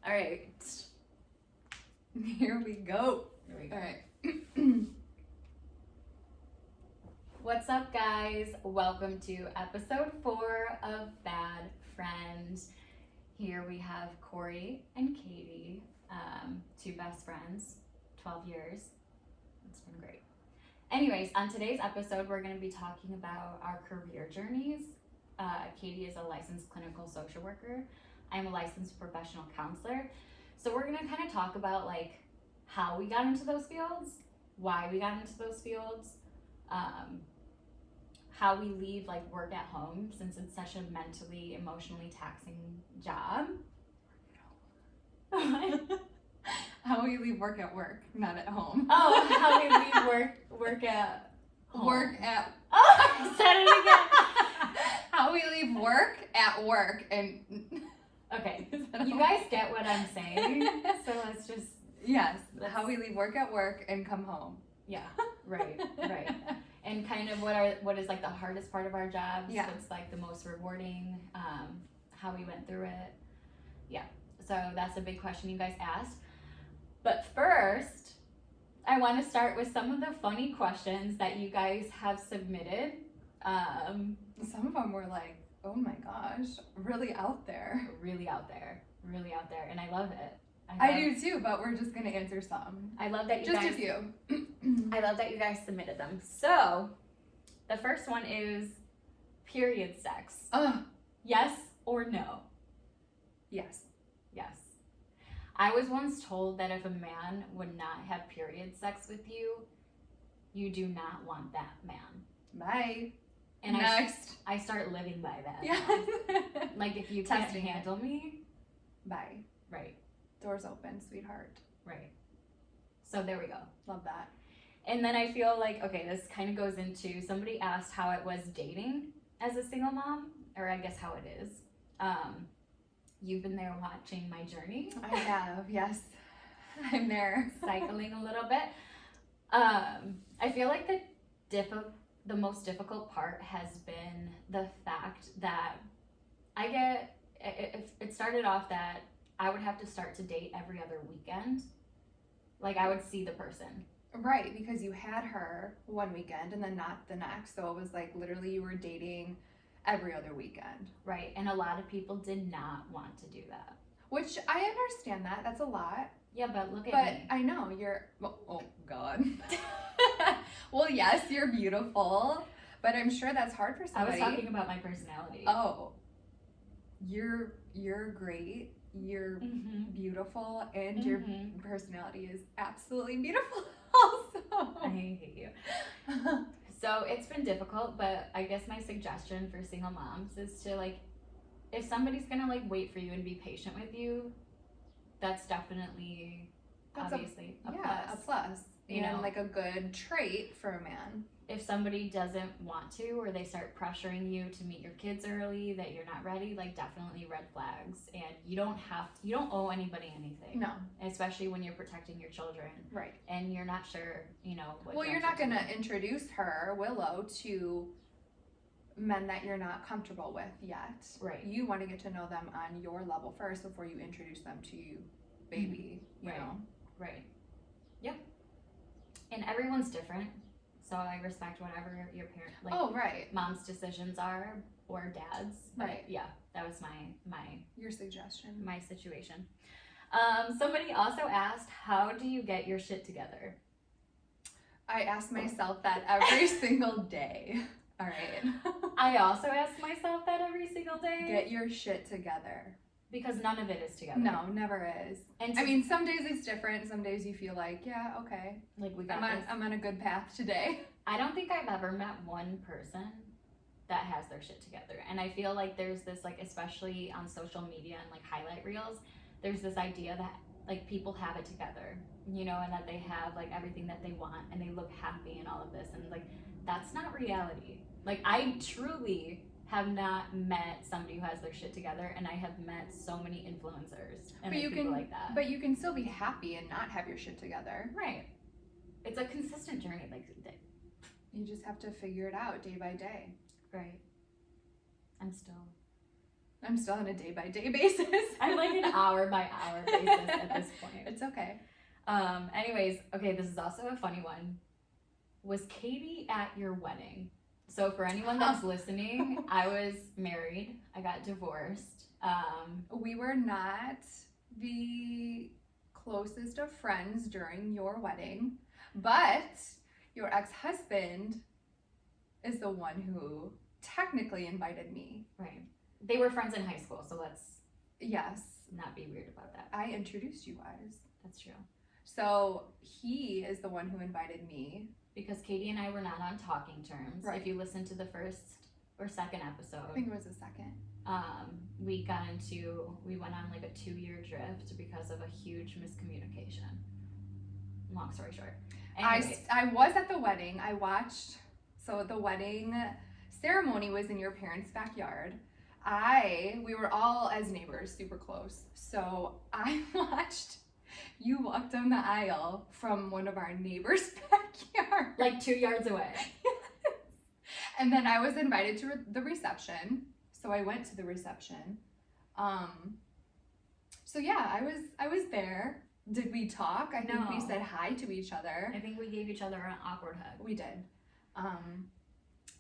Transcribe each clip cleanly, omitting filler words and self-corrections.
All right. Here we go. All right. What's up, guys? Welcome to episode 4 of Bad Friend. Here we have Cori and Katie, two best friends, 12 years. It's been great. Anyways, on today's episode, we're going to be talking about our career journeys. Katie is a licensed clinical social worker. I'm a licensed professional counselor. So we're going to kind of talk about like how we got into those fields, why we got into those fields, how we leave like work at home since it's such a mentally, emotionally taxing job. How we leave work at work, not at home. Oh, how we leave work at home. Work at... Oh, I said it again. How we leave work at work and... Okay, you guys get what I'm saying, so let's just... Yes, how we leave work at work and come home. Yeah, right. And kind of what is like the hardest part of our jobs, yeah. What's like the most rewarding, how we went through it. Yeah, so that's a big question you guys asked. But first, I want to start with some of the funny questions that you guys have submitted. Some of them were like, oh my gosh, really out there. Really out there, and I love it. I do too, but we're just gonna answer some. I love that you just guys... a few. I love that you guys submitted them. So, the first one is period sex. Yes or no? Yes. Yes. I was once told that if a man would not have period sex with you, you do not want that man. Bye. And next. I start living by that. Yeah. Like if you can't handle me, bye. Right. Doors open, sweetheart. Right. So there we go. Love that. And then I feel like, okay, this kind of goes into, somebody asked how it was dating as a single mom, or I guess how it is. You've been there watching my journey. I have, yes. I'm there. Cycling a little bit. I feel like the most difficult part has been the fact that it started off that I would have to start to date every other weekend. Like I would see the person. Right, because you had her one weekend and then not the next. So it was like literally you were dating every other weekend. Right, and a lot of people did not want to do that. Which I understand that. That's a lot. Yeah, but look at me. But I know, you're... Oh, God. Well, yes, you're beautiful. But I'm sure that's hard for somebody. I was talking about my personality. Oh. You're great. You're beautiful. And your personality is absolutely beautiful also. I hate you. So it's been difficult, but I guess my suggestion for single moms is to like, if somebody's gonna like wait for you and be patient with you, that's definitely obviously a plus. Yeah, a plus. You know, like a good trait for a man. If somebody doesn't want to, or they start pressuring you to meet your kids early, that you're not ready, like definitely red flags. And you don't owe anybody anything. No. Especially when you're protecting your children. Right. And you're not sure, what. Well, you're not going to introduce her, Willow, to men that you're not comfortable with yet. Right. You want to get to know them on your level first before you introduce them to you, baby, you know? Right. Yep. And everyone's different. So I respect whatever your parent, mom's decisions are, or dad's. Right. Yeah, that was my your suggestion. My situation. Somebody also asked, how do you get your shit together? I ask myself that every single day. All right. I also ask myself that every single day. Get your shit together. Because none of it is together. No, never is. And I mean, some days it's different. Some days you feel like, yeah, okay. Like we got this. I'm on a good path today. I don't think I've ever met one person that has their shit together. And I feel like there's this, like, especially on social media and like highlight reels, there's this idea that like people have it together, and that they have like everything that they want and they look happy and all of this. And like, that's not reality. Like I truly have not met somebody who has their shit together, and I have met so many influencers and people like that. But you can still be happy and not have your shit together. Right. It's a consistent journey. Like you just have to figure it out day by day. Right. I'm still I'm still on a day-by-day basis. I'm like an hour-by-hour basis at this point. It's okay. Anyways, okay, this is also a funny one. Was Katie at your wedding? So for anyone that's listening, I was married. I got divorced. We were not the closest of friends during your wedding, but your ex-husband is the one who technically invited me. Right. They were friends in high school, so let's Yes. not be weird about that. I introduced you guys. That's true. So he is the one who invited me. Because Katie and I were not on talking terms. Right. If you listen to the first or second episode, I think it was the second. we went on like a 2-year drift because of a huge miscommunication. Long story short. Anyways, I was at the wedding. I watched. So the wedding ceremony was in your parents' backyard. We were all as neighbors, super close. So I watched you walk down the aisle from one of our neighbors' backyard. like 2 yards away. And then I was invited to the reception. So I went to the reception. So yeah, I was there. Did we talk? I think we No. said hi to each other. I think we gave each other an awkward hug. We did.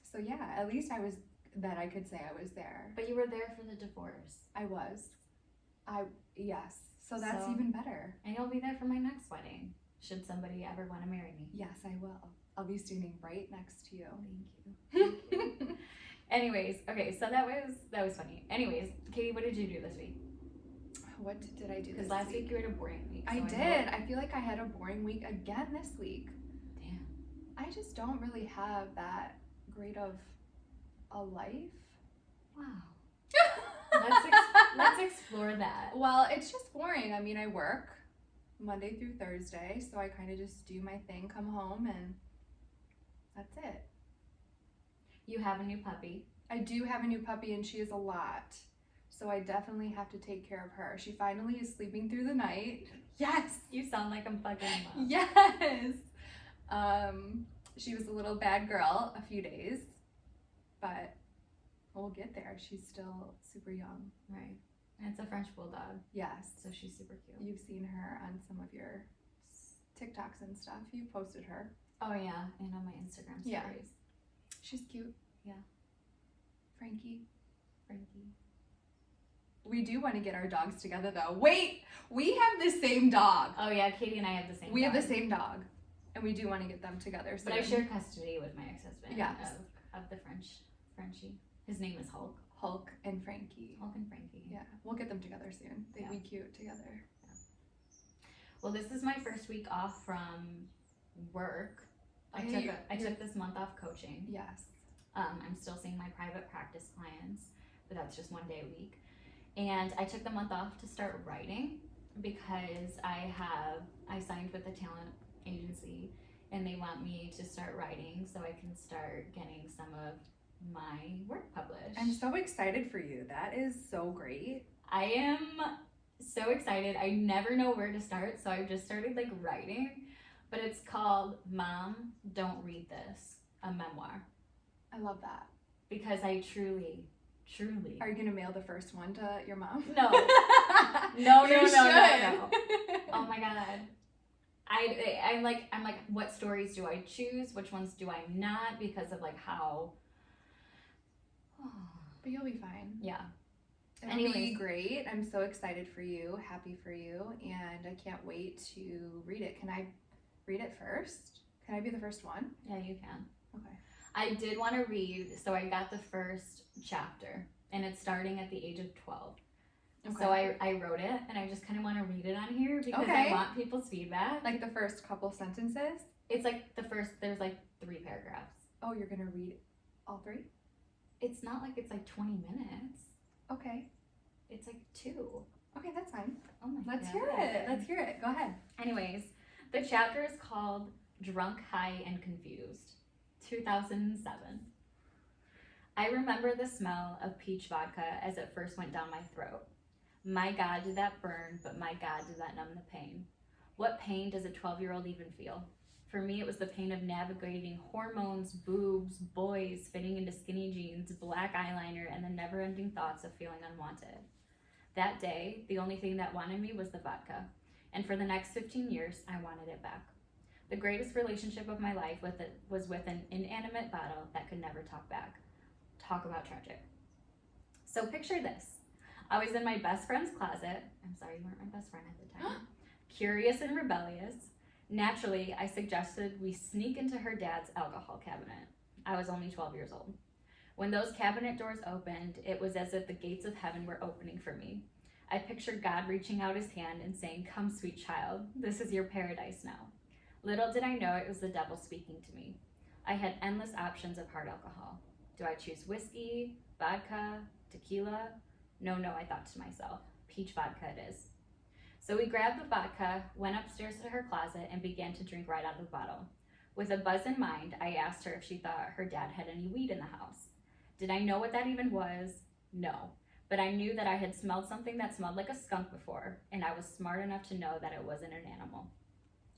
So yeah, at least I could say I was there. But you were there for the divorce. I was. Yes. So that's So- even better. And you'll be there for my next wedding, should somebody ever want to marry me. Yes, I will. I'll be standing right next to you. Thank you. Anyways, okay, so that was funny. Anyways, Katie, what did you do this week? What did I do Because this last week you had a boring week. I so did. I feel like I had a boring week again this week. Damn. I just don't really have that great of a life. Wow. Let's explore that. Well, it's just boring. I mean, I work Monday through Thursday, so I kind of just do my thing, come home, and that's it. You have a new puppy. I do have a new puppy, and she is a lot. So I definitely have to take care of her. She finally is sleeping through the night. Yes. You sound like I'm fucking mom. Yes. She was a little bad girl a few days, but we'll get there. She's still super young. Right. And it's a French bulldog, Yes. so she's super cute. You've seen her on some of your TikToks and stuff. You posted her. Oh yeah, and on my Instagram stories. Yeah. She's cute. Yeah. Frankie. Frankie. We do want to get our dogs together though. Wait, we have the same dog. Oh yeah, Katie and I have the same We dog. have the same dog. And we do want to get them together soon. But I share custody with my ex-husband. Yes. Of the Frenchie. His name is Hulk. Hulk and Frankie. Hulk and Frankie. Yeah, we'll get them together soon. They'd Yeah. be cute together. Well, this is my first week off from work. I took this month off coaching. Yes. I'm still seeing my private practice clients, but that's just 1 day a week. And I took the month off to start writing because I signed with a talent agency and they want me to start writing so I can start getting some of my work published. I'm so excited for you. That is so great. I am so excited. I never know where to start, so I've just started like writing, but it's called Mom, Don't Read This, a memoir, I love that. because I truly Are you gonna mail the first one to your mom? No. You No. should. Oh my god. I'm like, what stories do I choose? Which ones do I not? Because of like how. But you'll be fine. Yeah. It'll be Anyways. great. I'm so excited for you, happy for you, and I can't wait to read it. Can I read it first? Can I be the first one? Yeah, you can. Okay. I did want to read, so I got the first chapter, and it's starting at the age of 12. So I wrote it, and I just kind of want to read it on here because I Okay. want people's feedback. Like the first couple sentences. It's like there's like 3 paragraphs. Oh, you're gonna read all 3? It's not like it's like 20 minutes. Okay. It's like 2. Okay, that's fine. Oh my god. Let's hear it. Let's hear it. Go ahead. Anyways, the chapter is called Drunk, High, and Confused, 2007. I remember the smell of peach vodka as it first went down my throat. My God, did that burn, but my God, did that numb the pain. What pain does a 12-year-old even feel? For me, it was the pain of navigating hormones, boobs, boys, fitting into skinny jeans, black eyeliner, and the never-ending thoughts of feeling unwanted. That day, the only thing that wanted me was the vodka. And for the next 15 years, I wanted it back. The greatest relationship of my life was with an inanimate bottle that could never talk back. Talk about tragic. So picture this. I was in my best friend's closet. I'm sorry, you weren't my best friend at the time. Curious and rebellious. Naturally, I suggested we sneak into her dad's alcohol cabinet. I was only 12 years old. When those cabinet doors opened, it was as if the gates of heaven were opening for me. I pictured God reaching out his hand and saying, "Come, sweet child, this is your paradise now." Little did I know it was the devil speaking to me. I had endless options of hard alcohol. Do I choose whiskey, vodka, tequila? No, I thought to myself. Peach vodka it is. So we grabbed the vodka, went upstairs to her closet, and began to drink right out of the bottle. With a buzz in mind, I asked her if she thought her dad had any weed in the house. Did I know what that even was? No. But I knew that I had smelled something that smelled like a skunk before, and I was smart enough to know that it wasn't an animal.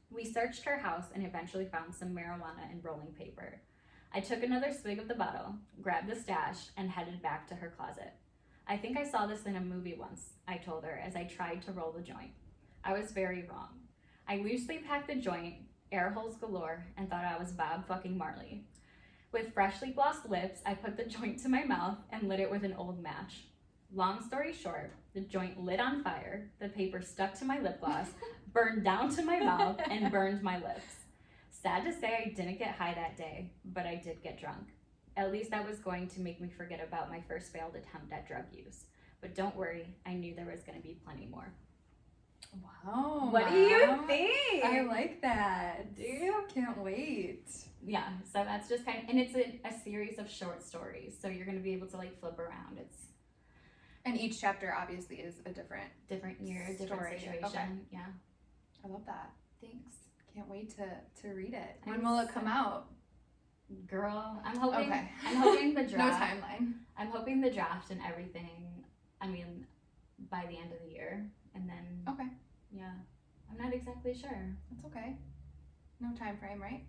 We searched her house and eventually found some marijuana and rolling paper. I took another swig of the bottle, grabbed the stash, and headed back to her closet. I think I saw this in a movie once, I told her as I tried to roll the joint. I was very wrong. I loosely packed the joint, air holes galore, and thought I was Bob fucking Marley. With freshly glossed lips, I put the joint to my mouth and lit it with an old match. Long story short, the joint lit on fire, the paper stuck to my lip gloss, burned down to my mouth, and burned my lips. Sad to say, I didn't get high that day, but I did get drunk. At least that was going to make me forget about my first failed attempt at drug use. But don't worry, I knew there was going to be plenty more. Wow. What do you think? I like that. Do you? Can't wait. Yeah, so that's just kind of, and it's a series of short stories, so you're going to be able to like flip around. It's And each chapter obviously is a different year, different story. situation. Okay. Yeah. I love that. Thanks. Can't wait to read it. I'm When will it come out? Girl, I'm hoping Okay. I'm hoping the No draft. timeline. I'm hoping the draft and everything, I mean, by the end of the year. And then Okay. yeah. I'm not exactly sure. That's okay. No time frame, right?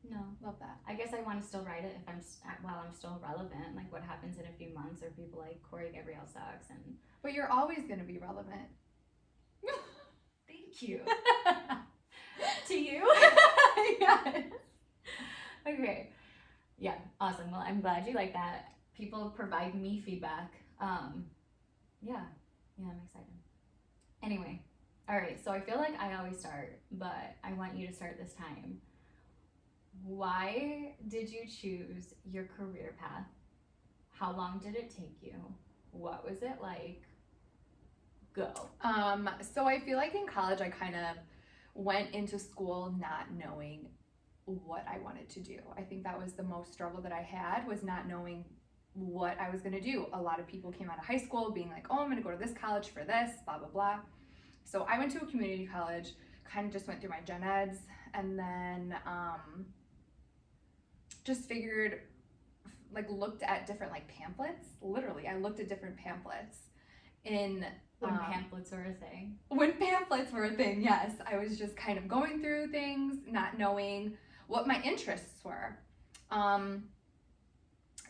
No. Love that. I guess I want to still write it if while I'm still relevant. Like what happens in a few months, or people like Cori Gabrielle sucks and But you're always going to be relevant. thank you. To you? Yes. Okay. Yeah, awesome. Well, I'm glad you like that. People provide me feedback. Yeah, I'm excited. Anyway, all right, so I feel like I always start, but I want you to start this time. Why did you choose your career path? How long did it take you? What was it like? Go. So I feel like in college I kind of went into school not knowing what I wanted to do. I think that was the most struggle that I had, was not knowing what I was going to do. A lot of people came out of high school being like, oh, I'm going to go to this college for this, blah, blah, blah. So I went to a community college, kind of just went through my gen eds, and then just figured, like looked at different like pamphlets. Literally, I looked at different pamphlets in When pamphlets were a thing. When pamphlets were a thing, yes. I was just kind of going through things, not knowing what my interests were.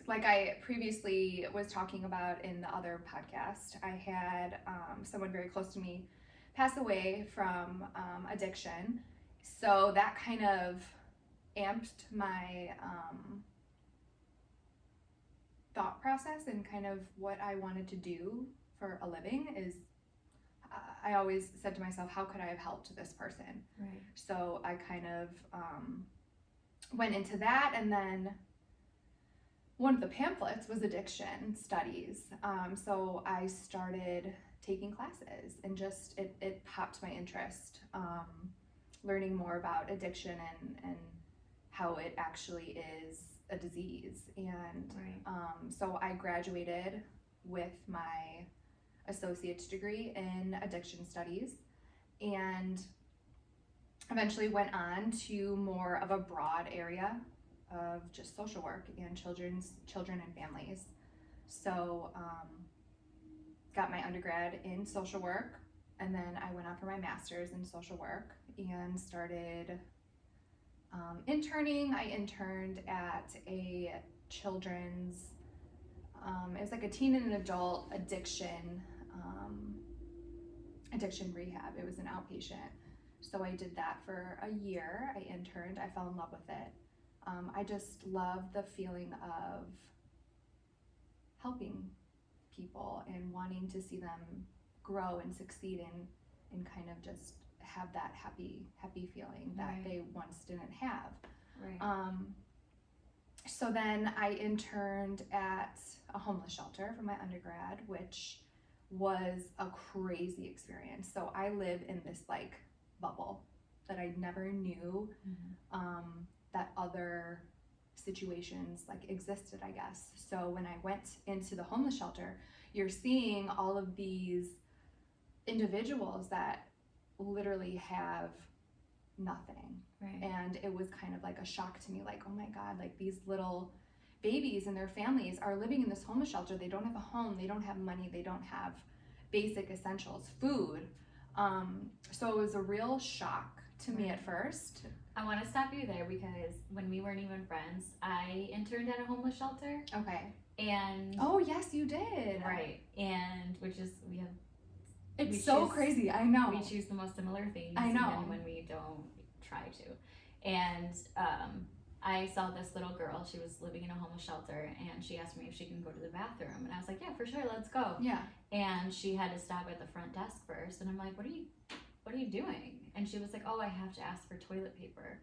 Like I previously was talking about in the other podcast, I had someone very close to me pass away from addiction. So that kind of amped my thought process and kind of what I wanted to do for a living. Is I always said to myself, how could I have helped this person? Right. So I kind of went into that, and then one of the pamphlets was addiction studies. So I started taking classes, and just it popped my interest, learning more about addiction and how it actually is a disease. And Right. so I graduated with my associate's degree in addiction studies, and eventually went on to more of a broad area of just social work and children and families. So got my undergrad in social work, and then I went on for my master's in social work and started interning. I interned at a children's, it was like a teen and an adult addiction rehab. It was an outpatient. So I did that for a year. I interned. I fell in love with it. I just love the feeling of helping people and wanting to see them grow and succeed and kind of just have that happy feeling that Right. they once didn't have. Right. So then I interned at a homeless shelter for my undergrad, which was a crazy experience. So I live in this like bubble that I never knew that other situations like existed, I guess. So when I went into the homeless shelter, you're seeing all of these individuals that literally have nothing. Right. And it was kind of like a shock to me, like, oh my God, like these little babies and their families are living in this homeless shelter. They don't have a home, they don't have money, they don't have basic essentials, food. So it was a real shock to me at first. I want to stop you there because when we weren't even friends, I interned at a homeless shelter. Okay. And oh yes, you did. Right. And which is It's so crazy. I know. We choose the most similar things. I know. Even when we don't try to. And I saw this little girl. She was living in a homeless shelter, and she asked me if she can go to the bathroom. And I was like, yeah, for sure, let's go. Yeah. And she had to stop at the front desk first. And I'm like, what are you doing? And she was like, oh, I have to ask for toilet paper.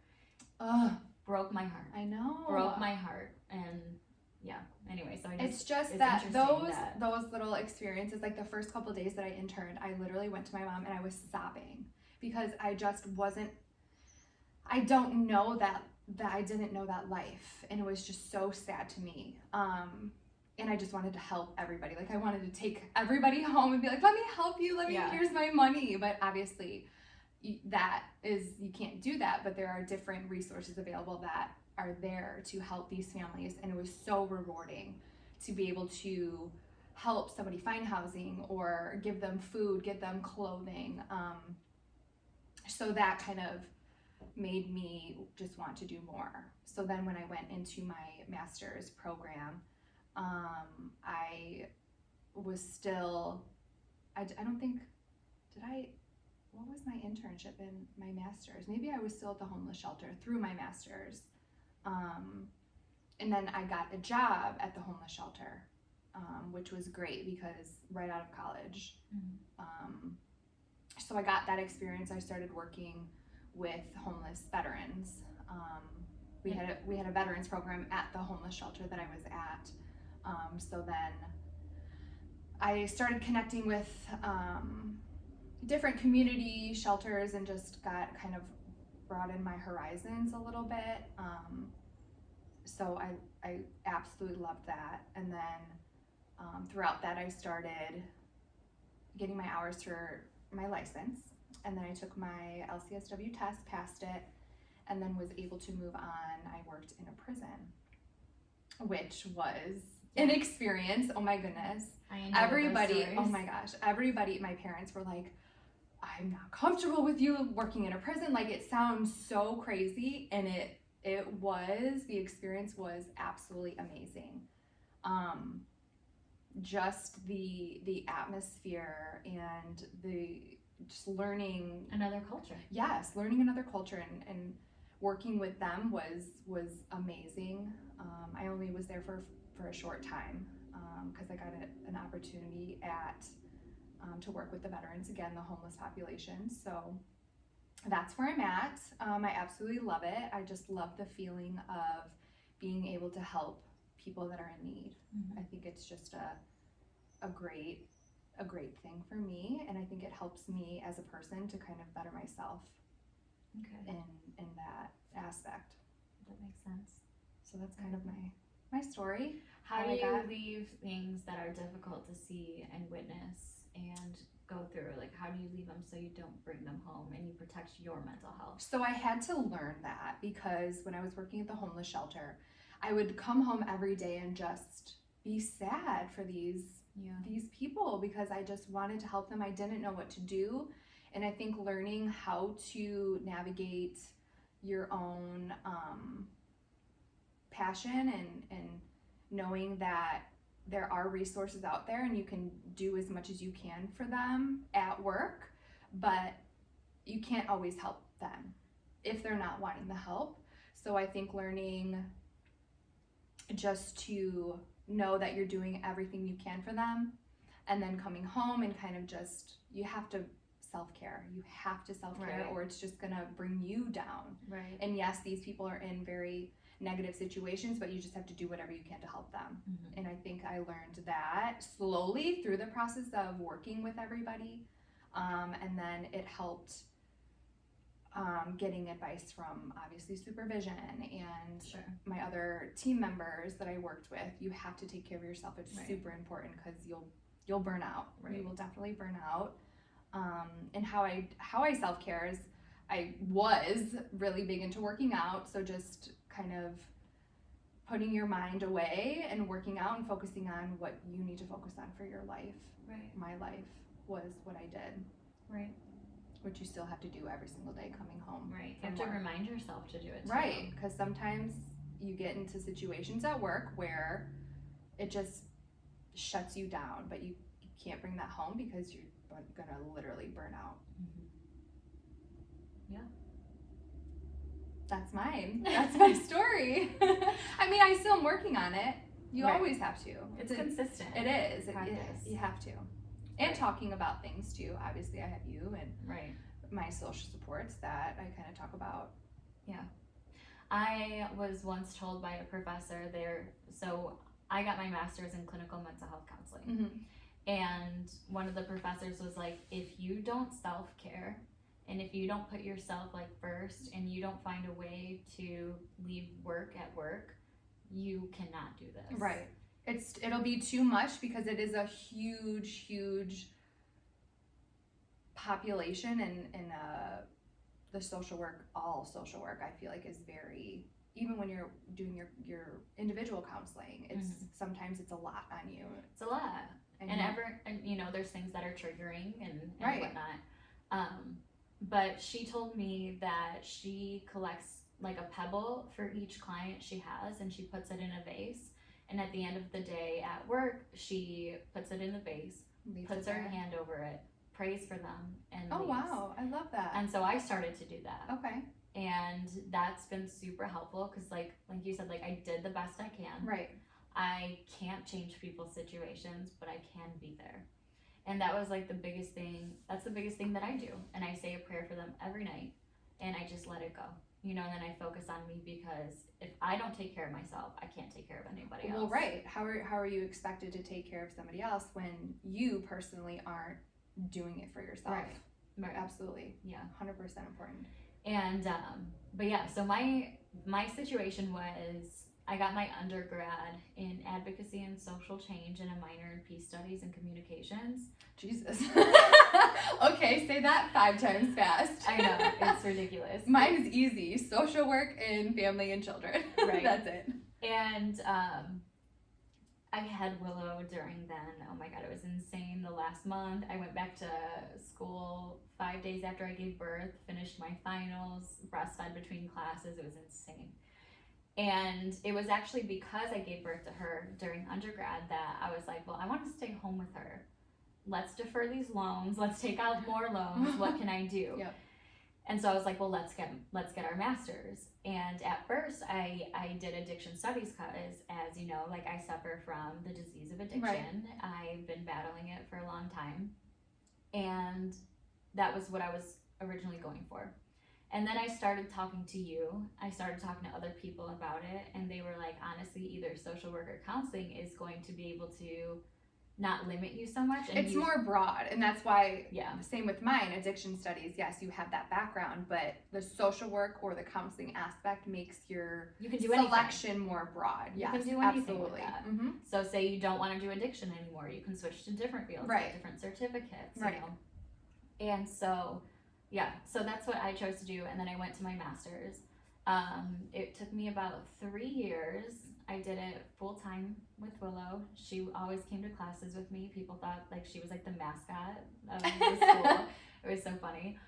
Broke my heart. I know. Broke my heart. And yeah. Anyway, so it's that those little experiences, like the first couple of days that I interned, I literally went to my mom and I was sobbing because I just wasn't. I didn't know that life, and it was just so sad to me. And I just wanted to help everybody. Like I wanted to take everybody home and be like, let me help you. Here's my money. But obviously, you can't do that. But there are different resources available that are there to help these families, and it was so rewarding to be able to help somebody find housing or give them food, give them clothing. So that kind of made me just want to do more. So then when I went into my master's program, I was still, I don't think, what was my internship in my master's? Maybe I was still at the homeless shelter through my master's. And then I got a job at the homeless shelter, which was great because right out of college. So I got that experience. I started working with homeless veterans. We had a veterans program at the homeless shelter that I was at. So then I started connecting with different community shelters and just got kind of broadened my horizons a little bit. So I absolutely loved that. And then throughout that, I started getting my hours for my license. And then I took my LCSW test, passed it, and then was able to move on. I worked in a prison, which was an experience. Oh my goodness. Everybody, oh my gosh, my parents were like, I'm not comfortable with you working in a prison. Like, it sounds so crazy, and the experience was absolutely amazing. Just the atmosphere and just learning another culture. Yes, learning another culture and working with them was amazing. I only was there for a short time because I got an opportunity to work with the veterans, again, the homeless population. So that's where I'm at. I absolutely love it. I just love the feeling of being able to help people that are in need. I think it's just a great thing for me, and I think it helps me as a person to kind of better myself in that aspect. That makes sense. So that's kind of my story. How do you leave things that are difficult to see and witness and go through? Like, how do you leave them so you don't bring them home and you protect your mental health? So I had to learn that because when I was working at the homeless shelter, I would come home every day and just be sad for these people because I just wanted to help them. I didn't know what to do. And I think learning how to navigate, your own passion and knowing that there are resources out there and you can do as much as you can for them at work, but you can't always help them if they're not wanting the help. So I think learning just to know that you're doing everything you can for them, and then coming home and kind of just, you have to self-care. You have to self-care, Right. or it's just gonna bring you down. Right. And yes, these people are in very negative situations, but you just have to do whatever you can to help them. Mm-hmm. And I think I learned that slowly through the process of working with everybody. And then it helped getting advice from obviously supervision and Sure. my other team members that I worked with. You have to take care of yourself. It's Right. super important because you'll burn out. Right. You will definitely burn out. And how I self-care is, I was really big into working out, so just kind of putting your mind away and working out and focusing on what you need to focus on for your life. Right. My life was what I did, Right. which you still have to do every single day coming home. Right. You from have to work. remind yourself to do it too. Right, because sometimes you get into situations at work where it just shuts you down, but you can't bring that home because you're gonna literally burn out. Mm-hmm. Yeah. That's mine. That's my story. I mean, I still am working on it. You Right. always have to. It's consistent. It is. Practice. You have to. And Right. talking about things too. Obviously, I have you and Right. my social supports that I kind of talk about. I was once told by a professor there, so I got my master's in clinical mental health counseling. Mm-hmm. And one of the professors was like, if you don't self-care and if you don't put yourself like first and you don't find a way to leave work at work, you cannot do this. Right. It'll be too much because it is a huge population and the social work, all social work, I feel like is very, even when you're doing your individual counseling, it's sometimes it's a lot on you. It's a lot. And you know, there's things that are triggering and Right. whatnot. But she told me that she collects like a pebble for each client she has and she puts it in a vase. And at the end of the day at work, she puts it in the vase, Leaves puts it her there. hand over it, prays for them, and Oh leaves. wow, I love that. And so I started to do that. Okay. And that's been super helpful because like you said, like I did the best I can. Right. I can't change people's situations, but I can be there. And that was like the biggest thing. That's the biggest thing that I do. And I say a prayer for them every night and I just let it go. You know, and then I focus on me because if I don't take care of myself, I can't take care of anybody else. Well, right. How are you expected to take care of somebody else when you personally aren't doing it for yourself? Right. Absolutely. Yeah. 100% important. And but yeah, so my situation was I got my undergrad in advocacy and social change and a minor in peace studies and communications. Jesus. Okay, say that 5 times fast. I know, it's ridiculous. Mine is easy. Social work and family and children. Right. That's it. And I had Willow during then. Oh my God, it was insane. The last month, I went back to school 5 days after I gave birth, finished my finals, breastfed between classes. It was insane. And it was actually because I gave birth to her during undergrad that I was like, well, I want to stay home with her. Let's defer these loans. Let's take out more loans. What can I do? Yep. And so I was like, well, let's get our masters. And at first I did addiction studies because, as you know, like I suffer from the disease of addiction. Right. I've been battling it for a long time. And that was what I was originally going for. And then I started talking to you. I started talking to other people about it. And they were like, honestly, either social work or counseling is going to be able to not limit you so much. And It's more broad, and that's why, Yeah. same with mine, addiction studies, yes, you have that background, but the social work or the counseling aspect makes your You can do anything. selection more broad. You Yes, can do anything with absolutely. that. Mm-hmm. So say you don't want to do addiction anymore, you can switch to different fields, Right. get different certificates, Right. you know. And so, yeah, so that's what I chose to do. And then I went to my master's. It took me about 3 years. I did it full time with Willow. She always came to classes with me. People thought like she was like the mascot of the school. It was so funny.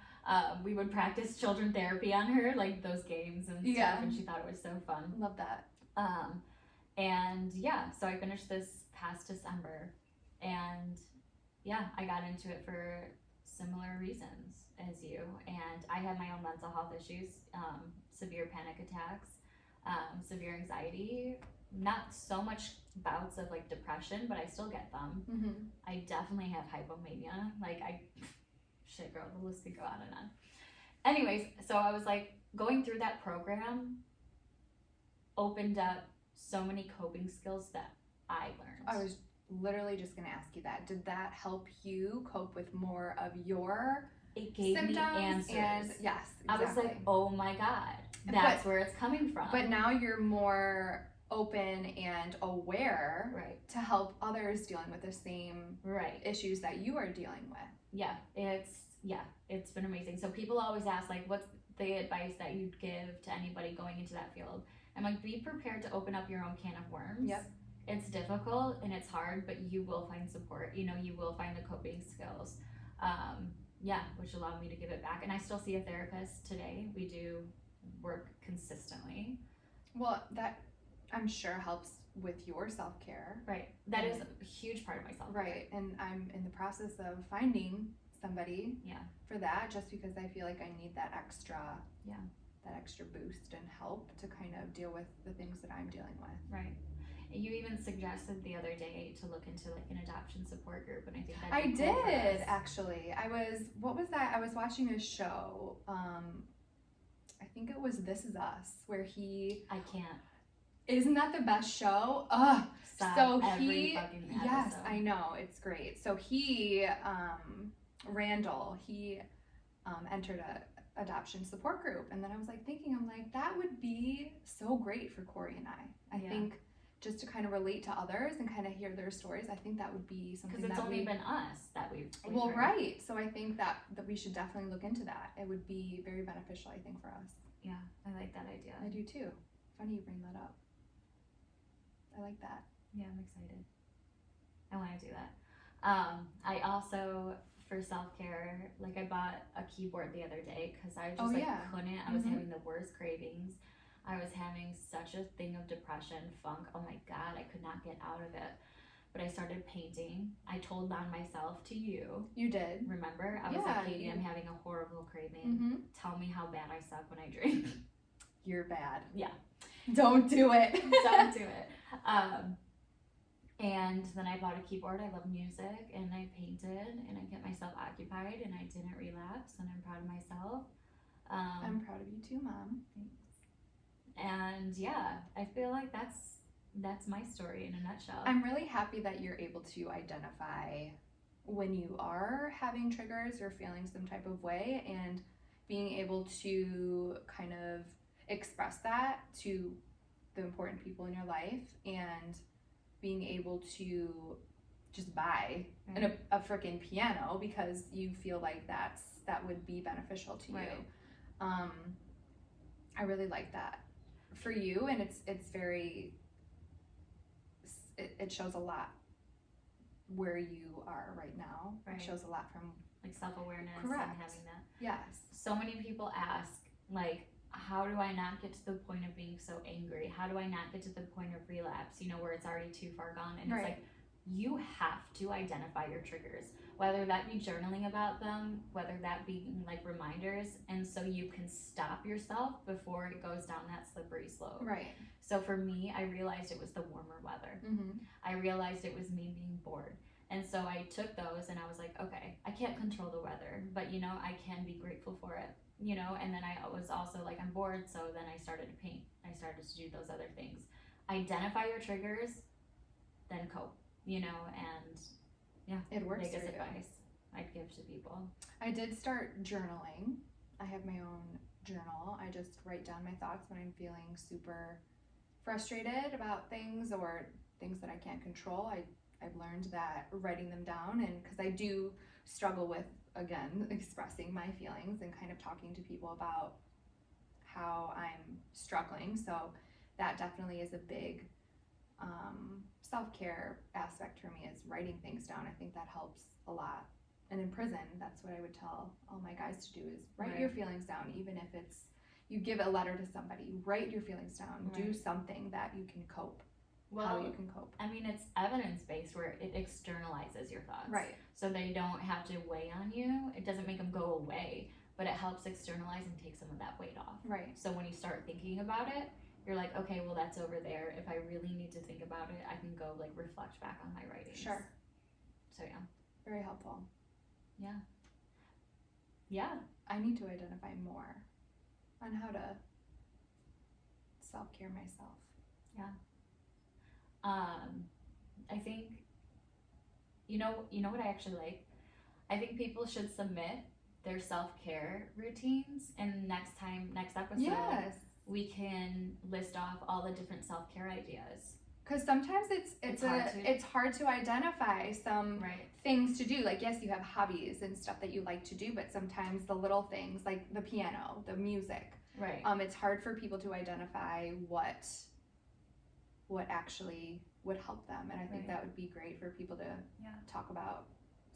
We would practice children therapy on her, like those games and stuff, and she thought it was so fun. Love that. And yeah, so I finished this past December, and yeah, I got into it for similar reasons as you, and I had my own mental health issues, severe panic attacks, severe anxiety, not so much bouts of like depression, but I still get them. Mm-hmm. I definitely have hypomania, shit girl, the list could go on and on. Anyways, so I was like, going through that program opened up so many coping skills that I learned. I was literally just going to ask you that. Did that help you cope with more of your It gave symptoms? me answers. And yes, exactly. I was like, oh my God, that's where it's coming from. But now you're more open and aware, right, to help others dealing with the same right issues that you are dealing with. Yeah, it's been amazing. So people always ask, like, what's the advice that you'd give to anybody going into that field? I'm like, be prepared to open up your own can of worms. Yep. It's difficult and it's hard, but you will find support. You know, you will find the coping skills. Which allowed me to give it back. And I still see a therapist today. We do work consistently. Well, that I'm sure helps with your self-care. Right. That is a huge part of my self-care. Right. And I'm in the process of finding somebody for that, just because I feel like I need that extra boost and help to kind of deal with the things that I'm dealing with. Right. You even suggested the other day to look into like an adoption support group, and I think that I did actually. What was that? I was watching a show. I think it was This Is Us, where I can't. Isn't that the best show? Stop so every fucking episode. Yes, I know, it's great. So he, Randall, entered a adoption support group, and then I was like thinking, I'm like, that would be so great for Cori and I think, just to kind of relate to others and kind of hear their stories. I think that would be something that because it's only been us that we've well, heard. right. So I think that we should definitely look into that. It would be very beneficial, I think, for us. Yeah, I like that idea. I do too. Funny you bring that up. I like that. Yeah, I'm excited. I want to do that. I also, for self-care, like I bought a keyboard the other day because I just couldn't. I was having the worst cravings. I was having such a thing of depression, funk. Oh my God, I could not get out of it. But I started painting. I told on myself to you. You did. Remember? I was like, Katie, I'm having a horrible craving. Mm-hmm. Tell me how bad I suck when I drink. You're bad. Yeah. Don't do it. Don't do it. And then I bought a keyboard. I love music, and I painted, and I kept myself occupied, and I didn't relapse, and I'm proud of myself. I'm proud of you too, Mom. Thanks. And yeah, I feel like that's my story in a nutshell. I'm really happy that you're able to identify when you are having triggers or feeling some type of way, and being able to kind of express that to the important people in your life, and being able to just buy a freaking piano because you feel like that would be beneficial to you. I really like that for you, and it's very, it shows a lot where you are right now. It shows a lot from like self-awareness. Correct. And having that. Yes. So many people ask, like, how do I not get to the point of being so angry? How do I not get to the point of relapse, where it's already too far gone? And it's like, you have to identify your triggers, whether that be journaling about them, whether that be like reminders, and so you can stop yourself before it goes down that slippery slope. Right. So for me, I realized it was the warmer weather. Mm-hmm. I realized it was me being bored. And so I took those and I was like, okay, I can't control the weather, but I can be grateful for it, and then I was also like, I'm bored. So then I started to paint. I started to do those other things. Identify your triggers, then cope, and it works. biggest advice I'd give to people. I did start journaling. I have my own journal. I just write down my thoughts when I'm feeling super frustrated about things or things that I can't control. I've learned that writing them down, and because I do struggle with, again, expressing my feelings and kind of talking to people about how I'm struggling. So that definitely is a big self-care aspect for me, is writing things down. I think that helps a lot. and in prison, that's what I would tell all my guys to do is write Right. your feelings down, even if it's you give a letter to somebody, write your feelings down, do Right. something that you can cope, how Well, you can cope. I mean, it's evidence-based where it externalizes your thoughts. Right. So they don't have to weigh on you. It doesn't make them go away, but it helps externalize and take some of that weight off. Right. So when you start thinking about it, you're like, okay, well, that's over there. If I really need to think about it, I can go like reflect back on my writings. Sure. So yeah. Very helpful. Yeah. I need to identify more on how to self-care myself. I think, you know what I actually like? I think people should submit their self-care routines, and next episode, Yes. we can list off all the different self-care ideas. Because sometimes it's hard to identify some Right. things to do. Like, yes, you have hobbies and stuff that you like to do, but sometimes the little things like the piano, the music, Right. it's hard for people to identify what actually would help them. And I think Right. that would be great for people to talk about,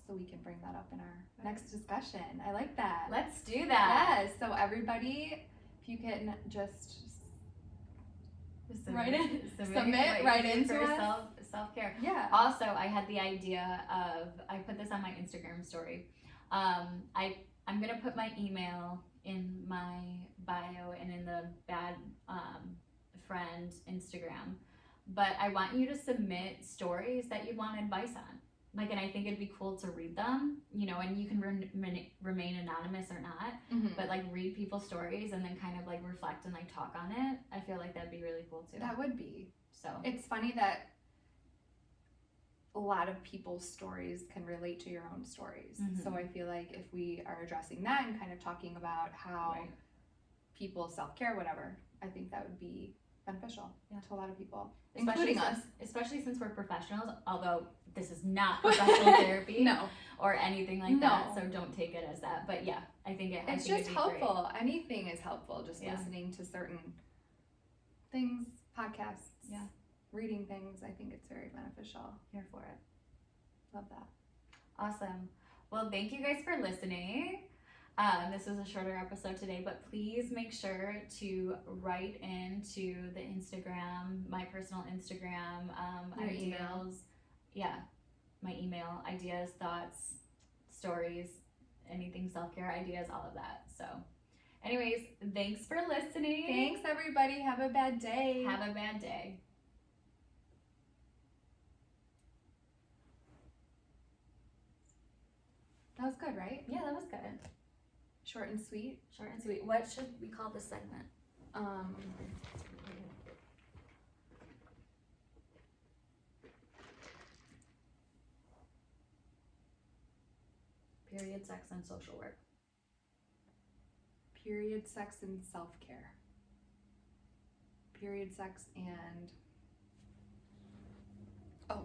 so we can bring that up in our next discussion. I like that. Let's do that. Yes. So everybody, if you can just submit right into for us. self-care. Yeah. Also, I had the idea of, I put this on my Instagram story. I'm gonna put my email in my bio and in the bad friend Instagram, but I want you to submit stories that you want advice on. Like, and I think it'd be cool to read them, and you can remain anonymous or not, Mhm. but like read people's stories and then kind of like reflect and like talk on it. I feel like that'd be really cool too. That would be. So It's funny that a lot of people's stories can relate to your own stories. Mhm. So I feel like if we are addressing that and kind of talking about how Right. people self-care, whatever, I think that would be beneficial to a lot of people, especially including us. especially since we're professionals, although this is not professional therapy No, or anything like that, No. so don't take it as that. But yeah, I think it's it'd just be helpful. Anything is helpful. Just Yeah. listening to certain things, podcasts, Yeah. reading things. I think it's very beneficial. Here for it. Love that. Awesome. Well, thank you guys for listening. This was a shorter episode today, but please make sure to write into the Instagram, my personal Instagram, Your ideals. email. Yeah, my email, ideas, thoughts, stories, anything self-care ideas, all of that. So, anyways, thanks for listening. Thanks, everybody. Have a bad day. Have a bad day. That was good, right? Yeah, that was good. Short and sweet. Short and sweet. What should we call this segment? Period, sex, and social work. Period, sex, and self-care. Period, sex, and... Oh.